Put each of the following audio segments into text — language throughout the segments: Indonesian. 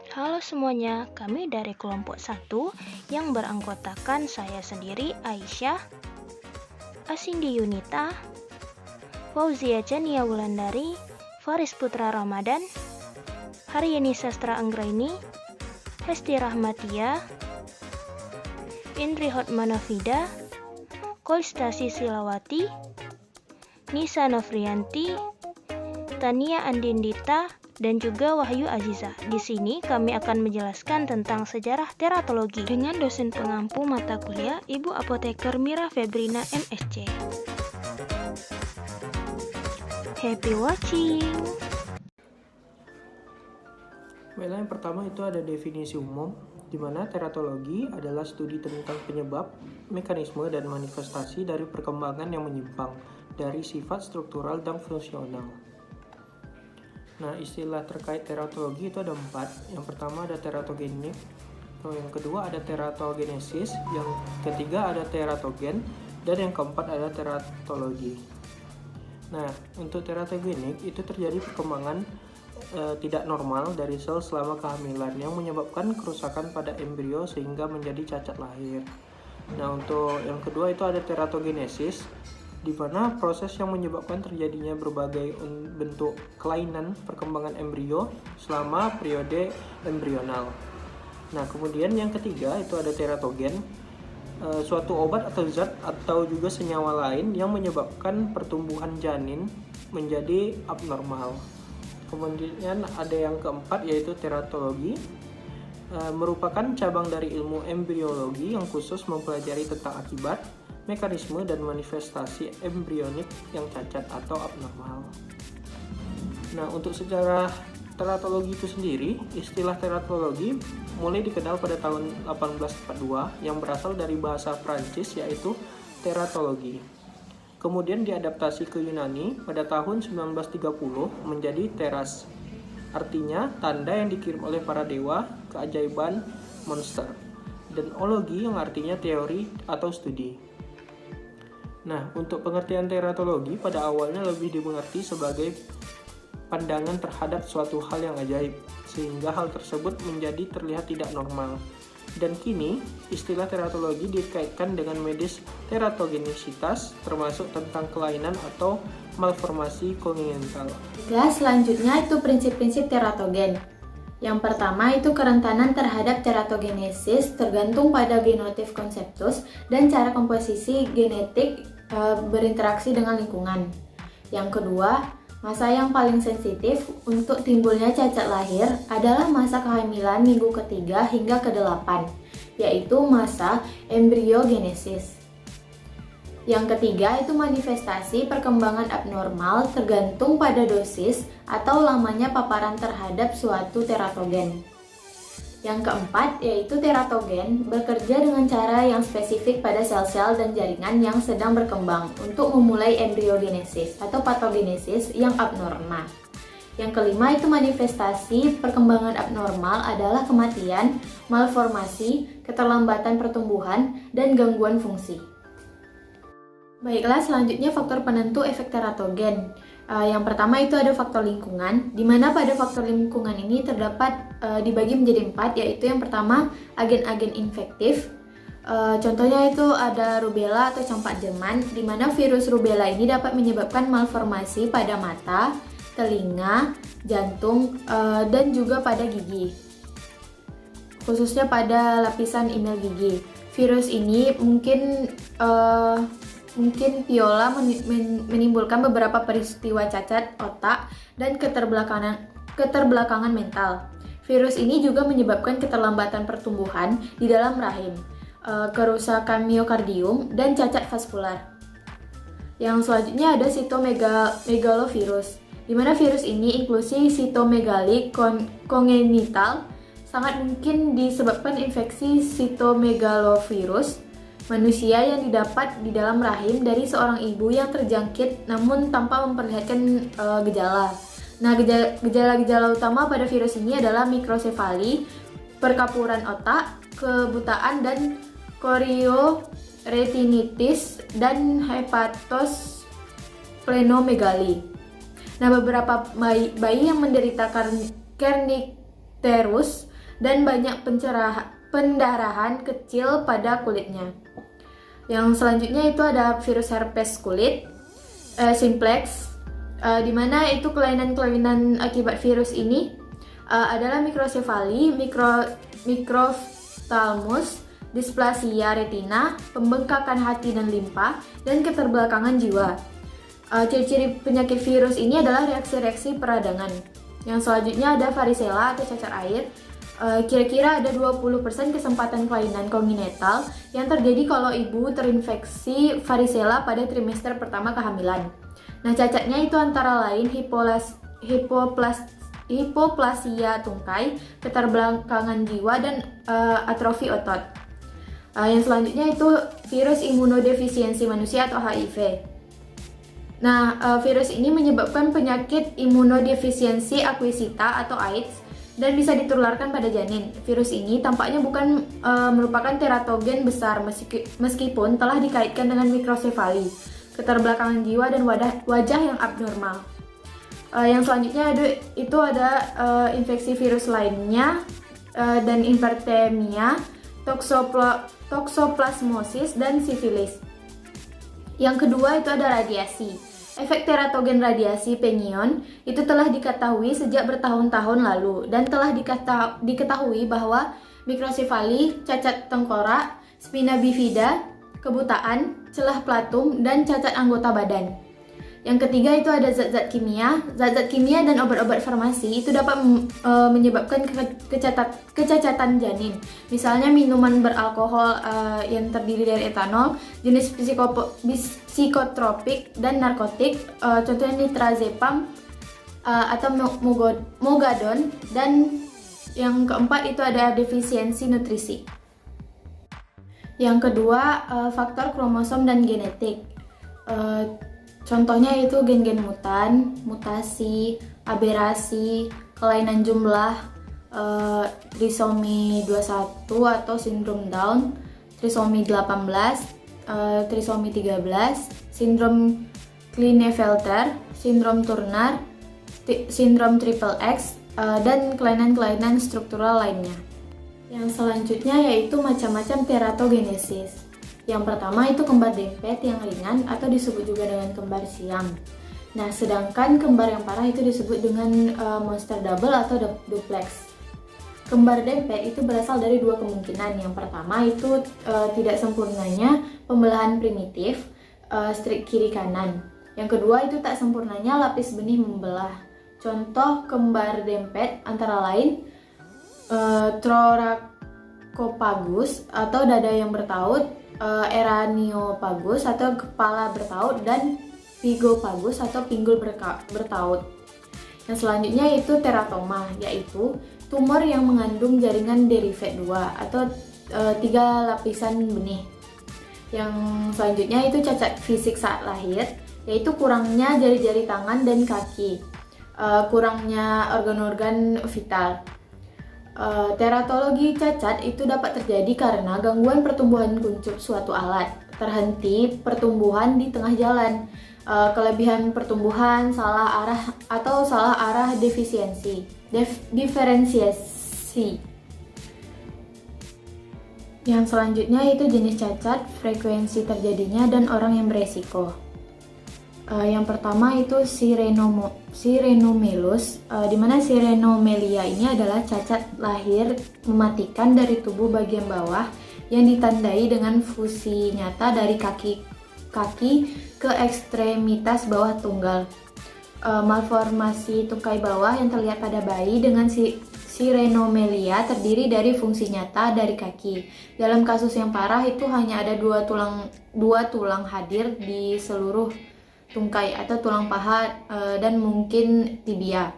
Halo semuanya, kami dari kelompok 1 yang beranggotakan saya sendiri Aisyah, Asindi Yunita, Fauzia Chania Wulandari, Faris Putra Ramadan, Haryani Sastra Anggraini, Hesti Rahmatia, Indri Hotmanafida, Kolstasi Silawati, Nisa Novrianti, Tania Andindita, dan juga Wahyu Aziza. Di sini kami akan menjelaskan tentang sejarah teratologi dengan dosen pengampu mata kuliah Ibu Apoteker Mira Febrina MSc. Happy watching! Baiklah, yang pertama itu ada definisi umum, di mana teratologi adalah studi tentang penyebab, mekanisme, dan manifestasi dari perkembangan yang menyimpang dari sifat struktural dan fungsional. Nah, istilah terkait teratologi itu ada 4. Yang pertama ada teratogenik, yang kedua ada teratogenesis, yang ketiga ada teratogen, dan yang keempat ada teratologi. Nah, untuk teratogenik itu terjadi perkembangan tidak normal dari sel selama kehamilan yang menyebabkan kerusakan pada embrio sehingga menjadi cacat lahir. Nah, untuk yang kedua itu ada teratogenesis, di mana proses yang menyebabkan terjadinya berbagai bentuk kelainan perkembangan embrio selama periode embrional. Nah, kemudian yang ketiga itu ada teratogen, suatu obat atau zat atau juga senyawa lain yang menyebabkan pertumbuhan janin menjadi abnormal. Kemudian ada yang keempat yaitu teratologi, merupakan cabang dari ilmu embriologi yang khusus mempelajari tentang akibat, mekanisme, dan manifestasi embrionik yang cacat atau abnormal. Nah, untuk sejarah teratologi itu sendiri, istilah teratologi mulai dikenal pada tahun 1842 yang berasal dari bahasa Prancis yaitu teratologi. Kemudian diadaptasi ke Yunani pada tahun 1930 menjadi teras, artinya tanda yang dikirim oleh para dewa, keajaiban, monster, dan ologi yang artinya teori atau studi. Nah, untuk pengertian teratologi pada awalnya lebih dimengerti sebagai pandangan terhadap suatu hal yang ajaib, sehingga hal tersebut menjadi terlihat tidak normal. Dan kini, istilah teratologi dikaitkan dengan medis teratogenisitas, termasuk tentang kelainan atau malformasi kongenital. Selanjutnya itu prinsip-prinsip teratogen. Yang pertama itu kerentanan terhadap teratogenesis tergantung pada genotip konseptus dan cara komposisi genetik berinteraksi dengan lingkungan. Yang kedua, masa yang paling sensitif untuk timbulnya cacat lahir adalah masa kehamilan minggu ketiga hingga ke-8, yaitu masa embriogenesis. Yang ketiga itu manifestasi perkembangan abnormal tergantung pada dosis atau lamanya paparan terhadap suatu teratogen. Yang keempat yaitu teratogen bekerja dengan cara yang spesifik pada sel-sel dan jaringan yang sedang berkembang untuk memulai embriogenesis atau patogenesis yang abnormal. Yang kelima itu manifestasi perkembangan abnormal adalah kematian, malformasi, keterlambatan pertumbuhan, dan gangguan fungsi. Baiklah, selanjutnya faktor penentu efek teratogen. Yang pertama itu ada faktor lingkungan, di mana pada faktor lingkungan ini terdapat dibagi menjadi 4, yaitu yang pertama agen-agen infektif. Contohnya itu ada rubella atau campak Jerman, di mana virus rubella ini dapat menyebabkan malformasi pada mata, telinga, jantung, dan juga pada gigi, khususnya pada lapisan inel gigi. Virus ini mungkin viola menimbulkan beberapa peristiwa cacat otak dan keterbelakangan mental. Virus ini juga menyebabkan keterlambatan pertumbuhan di dalam rahim, kerusakan miokardium, dan cacat vaskular. Yang selanjutnya ada sitomegalovirus, di mana virus ini inklusi sitomegali kongenital sangat mungkin disebabkan infeksi sitomegalovirus manusia yang didapat di dalam rahim dari seorang ibu yang terjangkit namun tanpa memperlihatkan gejala. Nah, gejala-gejala utama pada virus ini adalah mikrosefali, perkapuran otak, kebutaan, dan chorioretinitis, dan hepatosplenomegali. Nah, beberapa bayi yang menderita kernicterus dan banyak pendarahan kecil pada kulitnya. Yang selanjutnya itu ada virus herpes kulit, simplex, di mana itu kelainan-kelainan akibat virus ini adalah mikrosefali, mikroftalmus, displasia retina, pembengkakan hati dan limpa, dan keterbelakangan jiwa. Ciri-ciri penyakit virus ini adalah reaksi-reaksi peradangan. Yang selanjutnya ada varicella atau cacar air. Kira-kira ada 20% kesempatan kelainan kongenital yang terjadi kalau ibu terinfeksi varicella pada trimester pertama kehamilan. Nah, cacatnya itu antara lain hipoplasia tungkai, keterbelakangan jiwa, dan atrofi otot. Yang selanjutnya itu virus imunodefisiensi manusia atau HIV. Nah, virus ini menyebabkan penyakit imunodefisiensi akuisita atau AIDS dan bisa ditularkan pada janin. Virus ini tampaknya bukan merupakan teratogen besar meskipun telah dikaitkan dengan mikrosefali, keterbelakangan jiwa, dan wajah yang abnormal. Yang selanjutnya ada infeksi virus lainnya dan hipertemia, toksoplasmosis, dan sifilis. Yang kedua itu ada radiasi. Efek teratogen radiasi pengion itu telah diketahui sejak bertahun-tahun lalu dan telah diketahui bahwa mikrosefali, cacat tengkorak, spina bifida, kebutaan, celah platum, dan cacat anggota badan. Yang ketiga itu ada zat-zat kimia. Zat-zat kimia dan obat-obat farmasi itu dapat menyebabkan kecacatan janin. Misalnya minuman beralkohol yang terdiri dari etanol, jenis psikotropik dan narkotik, contohnya nitrazepam atau mogadon. Dan yang keempat itu ada defisiensi nutrisi. Yang kedua, faktor kromosom dan genetik. Contohnya itu gen-gen mutan, mutasi, aberasi, kelainan jumlah, trisomi 21 atau sindrom Down, trisomi 18, trisomi 13, sindrom Klinefelter, sindrom Turner, sindrom triple X, dan kelainan-kelainan struktural lainnya. Yang selanjutnya yaitu macam-macam teratogenesis. Yang pertama itu kembar dempet yang ringan atau disebut juga dengan kembar siam. Nah, sedangkan kembar yang parah itu disebut dengan monster double atau duplex. Kembar dempet itu berasal dari dua kemungkinan. Yang pertama itu tidak sempurnanya pembelahan primitif, strik kiri kanan. Yang kedua itu tak sempurnanya lapis benih membelah. Contoh kembar dempet antara lain Thoracopagus atau dada yang bertaut, Eraniopagus atau kepala bertaut, dan Pygopagus atau pinggul bertaut. Yang selanjutnya itu teratoma, yaitu tumor yang mengandung jaringan derivat 2 atau 3 lapisan benih. Yang selanjutnya itu cacat fisik saat lahir, yaitu kurangnya jari-jari tangan dan kaki, kurangnya organ-organ vital. Teratologi cacat itu dapat terjadi karena gangguan pertumbuhan kuncup suatu alat, terhenti pertumbuhan di tengah jalan, kelebihan pertumbuhan, salah arah atau salah arah diferensiasi. Yang selanjutnya itu jenis cacat, frekuensi terjadinya, dan orang yang beresiko. Yang pertama itu sirenomelus, di mana sirenomelia ini adalah cacat lahir mematikan dari tubuh bagian bawah yang ditandai dengan fusi nyata dari kaki ke ekstremitas bawah tunggal. Malformasi tungkai bawah yang terlihat pada bayi dengan sirenomelia terdiri dari fungsi nyata dari kaki. Dalam kasus yang parah itu hanya ada dua tulang hadir di seluruh tungkai atau tulang paha dan mungkin tibia.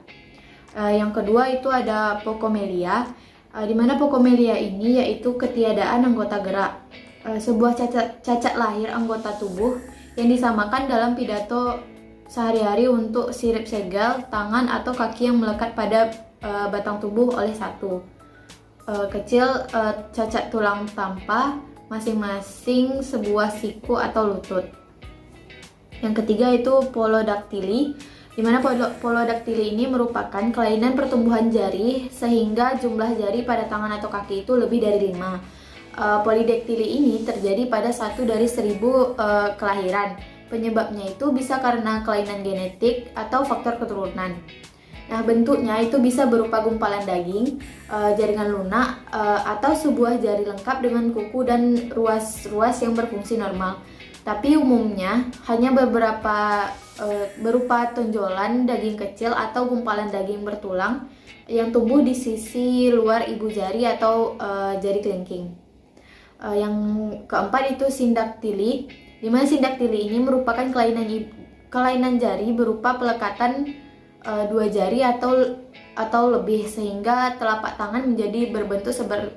Yang kedua itu ada pokomelia, di mana pokomelia ini yaitu ketiadaan anggota gerak, sebuah cacat lahir anggota tubuh yang disamakan dalam pidato sehari-hari untuk sirip segel, tangan atau kaki yang melekat pada batang tubuh oleh satu. Kecil, cacat tulang tampa, masing-masing sebuah siku atau lutut. Yang ketiga itu polodaktili, di mana polodaktili ini merupakan kelainan pertumbuhan jari sehingga jumlah jari pada tangan atau kaki itu lebih dari 5. Polidaktili ini terjadi pada 1 dari 1000 kelahiran. Penyebabnya itu bisa karena kelainan genetik atau faktor keturunan. Nah, bentuknya itu bisa berupa gumpalan daging, jaringan lunak, atau sebuah jari lengkap dengan kuku dan ruas-ruas yang berfungsi normal. Tapi umumnya hanya berupa tonjolan daging kecil atau gumpalan daging bertulang yang tumbuh di sisi luar ibu jari atau jari kelingking. Yang keempat itu sindaktili, di mana sindaktili ini merupakan kelainan jari berupa pelekatan 2 jari atau lebih sehingga telapak tangan menjadi berbentuk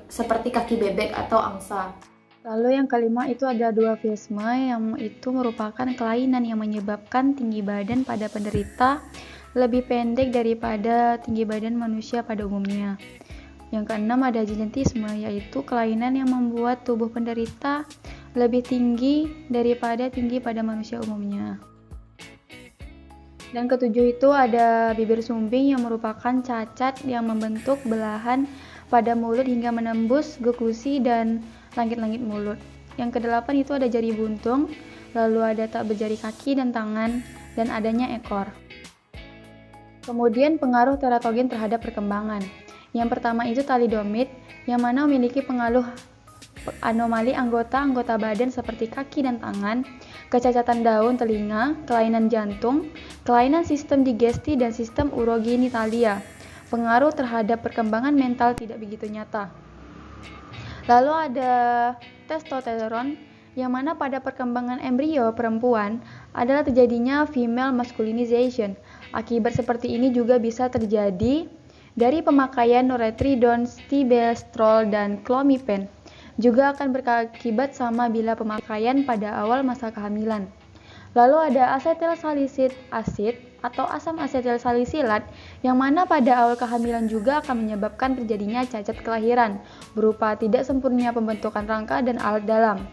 seperti kaki bebek atau angsa. Lalu yang kelima itu ada dwarfisme, yang itu merupakan kelainan yang menyebabkan tinggi badan pada penderita lebih pendek daripada tinggi badan manusia pada umumnya. Yang keenam ada gigantisme, yaitu kelainan yang membuat tubuh penderita lebih tinggi daripada tinggi pada manusia umumnya. Dan ketujuh itu ada bibir sumbing, yang merupakan cacat yang membentuk belahan pada mulut hingga menembus gusi dan langit-langit mulut. Yang kedelapan itu ada jari buntung, lalu ada tak berjari kaki dan tangan, dan adanya ekor. Kemudian pengaruh teratogen terhadap perkembangan. Yang pertama itu thalidomid, yang mana memiliki pengaruh anomali anggota badan seperti kaki dan tangan, kecacatan daun telinga, kelainan jantung, kelainan sistem digesti dan sistem urogenitalia. Pengaruh terhadap perkembangan mental tidak begitu nyata. Lalu ada testosteron, yang mana pada perkembangan embrio perempuan adalah terjadinya female masculinization. Akibat seperti ini juga bisa terjadi dari pemakaian noretridon, stibestrol, dan clomiphene. Juga akan berakibat sama bila pemakaian pada awal masa kehamilan. Lalu ada asetilsalisid asid atau asam asetilsalisilat, yang mana pada awal kehamilan juga akan menyebabkan terjadinya cacat kelahiran berupa tidak sempurna pembentukan rangka dan alat dalam.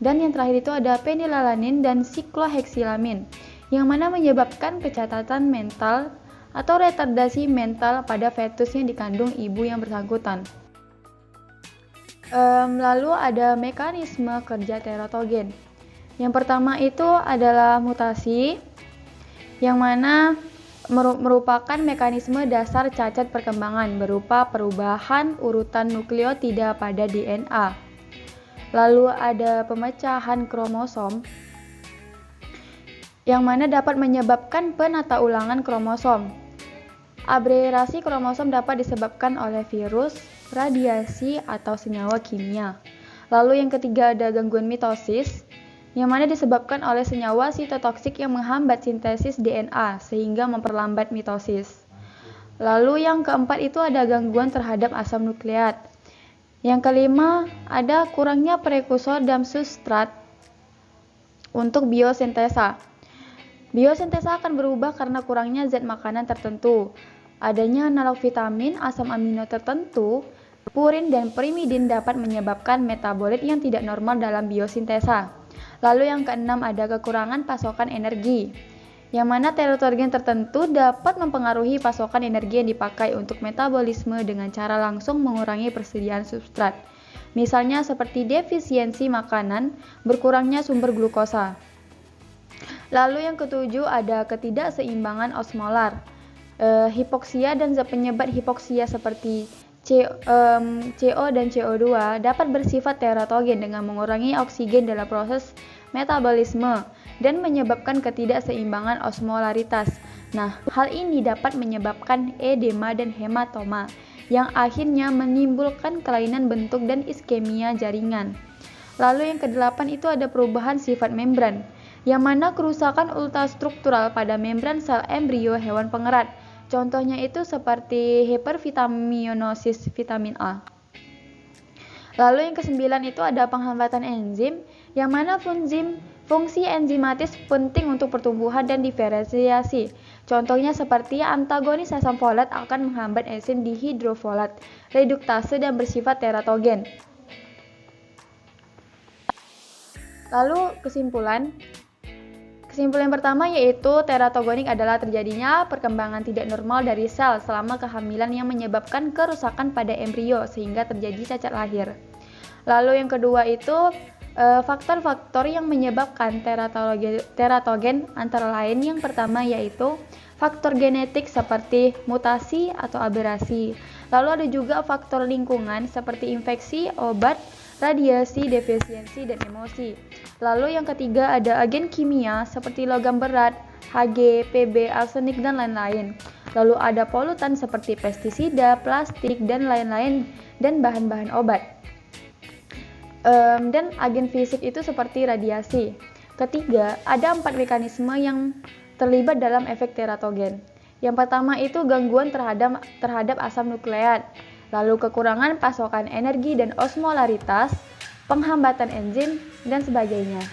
Dan yang terakhir itu ada penilalanin dan sikloheksilamin, yang mana menyebabkan kecacatan mental atau retardasi mental pada fetus yang dikandung ibu yang bersangkutan. Lalu ada mekanisme kerja teratogen. Yang pertama itu adalah mutasi, yang mana merupakan mekanisme dasar cacat perkembangan berupa perubahan urutan nukleotida pada DNA. Lalu ada pemecahan kromosom, yang mana dapat menyebabkan penataulangan kromosom. Aberasi kromosom dapat disebabkan oleh virus, radiasi, atau senyawa kimia. Lalu yang ketiga ada gangguan mitosis, yang mana disebabkan oleh senyawa sitotoksik yang menghambat sintesis DNA sehingga memperlambat mitosis. Lalu yang keempat itu ada gangguan terhadap asam nukleat. Yang kelima ada kurangnya prekursor dan substrat untuk biosintesa. Biosintesa akan berubah karena kurangnya zat makanan tertentu. Adanya analog vitamin, asam amino tertentu, purin dan pirimidin dapat menyebabkan metabolit yang tidak normal dalam biosintesa. Lalu yang keenam ada kekurangan pasokan energi, yang mana teratogen tertentu dapat mempengaruhi pasokan energi yang dipakai untuk metabolisme dengan cara langsung mengurangi persediaan substrat. Misalnya seperti defisiensi makanan, berkurangnya sumber glukosa. Lalu yang ketujuh ada ketidakseimbangan osmolar. Hipoksia dan zat penyebab hipoksia seperti CO dan CO2 dapat bersifat teratogen dengan mengurangi oksigen dalam proses metabolisme dan menyebabkan ketidakseimbangan osmolaritas. Nah, hal ini dapat menyebabkan edema dan hematoma yang akhirnya menimbulkan kelainan bentuk dan iskemia jaringan. Lalu yang kedelapan itu ada perubahan sifat membran, yang mana kerusakan ultrastruktural pada membran sel embrio hewan pengerat. Contohnya itu seperti hipervitaminosis vitamin A. Lalu yang kesembilan itu ada penghambatan enzim, yang mana fungsi enzimatis penting untuk pertumbuhan dan diferensiasi. Contohnya seperti antagonis asam folat akan menghambat enzim dihidrofolat, reduktase dan bersifat teratogen. Kesimpulan pertama yaitu teratogenik adalah terjadinya perkembangan tidak normal dari sel selama kehamilan yang menyebabkan kerusakan pada embrio sehingga terjadi cacat lahir. Lalu yang kedua itu faktor-faktor yang menyebabkan teratogen antara lain yang pertama yaitu faktor genetik seperti mutasi atau aberasi. Lalu ada juga faktor lingkungan seperti infeksi, obat, radiasi, defisiensi, dan emosi. Lalu yang ketiga ada agen kimia seperti logam berat, Hg, Pb, arsenik, dan lain-lain. Lalu ada polutan seperti pestisida, plastik, dan lain-lain, dan bahan-bahan obat. Dan agen fisik itu seperti radiasi. Ketiga, ada 4 mekanisme yang terlibat dalam efek teratogen. Yang pertama itu gangguan terhadap asam nukleat, lalu kekurangan pasokan energi dan osmolaritas, penghambatan enzim, dan sebagainya.